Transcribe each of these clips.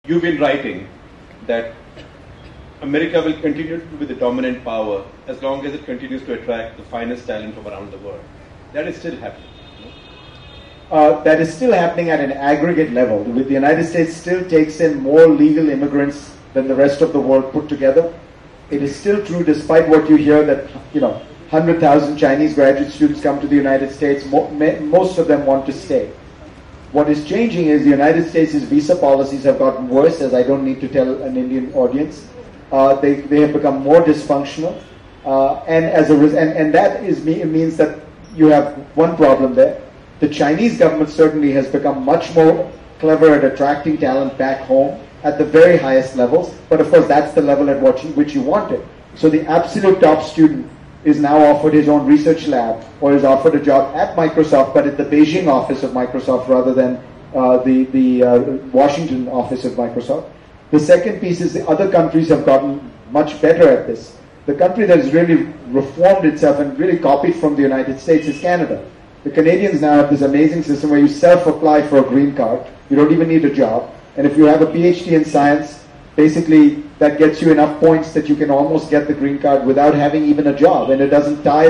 You've been writing that America will continue to be the dominant power as long as it continues to attract the finest talent from around the world. That is still happening. That is still happening at an aggregate level. The United States still takes in more legal immigrants than the rest of the world put together. It is still true, despite what you hear, that 100,000 Chinese graduate students come to the United States. Most of them want to stay. What is changing is the United States' visa policies have gotten worse, as I don't need to tell an Indian audience. They have become more dysfunctional, and that means that you have one problem there. The Chinese government certainly has become much more clever at attracting talent back home at the very highest levels, but of course that's the level at which you want it. So the absolute top student is now offered his own research lab or is offered a job at Microsoft, but at the Beijing office of Microsoft rather than the Washington office of Microsoft. The second piece is the other countries have gotten much better at this. The country that has really reformed itself and really copied from the United States is Canada. The Canadians now have this amazing system where you self-apply for a green card. You don't even need a job. And if you have a PhD in science, basically that gets you enough points that you can almost get the green card without having even a job. And it doesn't tie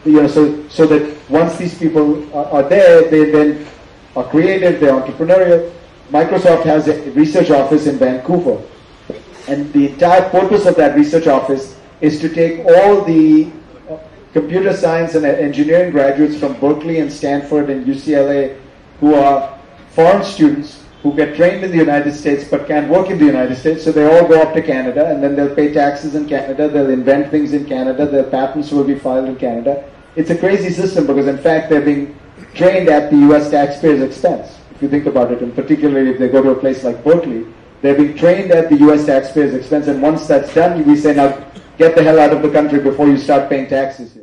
so that once these people are there, they then are creative, they're entrepreneurial. Microsoft has a research office in Vancouver. And the entire purpose of that research office is to take all the computer science and engineering graduates from Berkeley and Stanford and UCLA who are foreign students who get trained in the United States but can't work in the United States, so they all go up to Canada and then they'll pay taxes in Canada, they'll invent things in Canada, their patents will be filed in Canada. It's a crazy system because in fact they're being trained at the US taxpayers' expense, if you think about it, and particularly if they go to a place like Berkeley, they're being trained at the US taxpayers' expense, and once that's done, we say, now get the hell out of the country before you start paying taxes.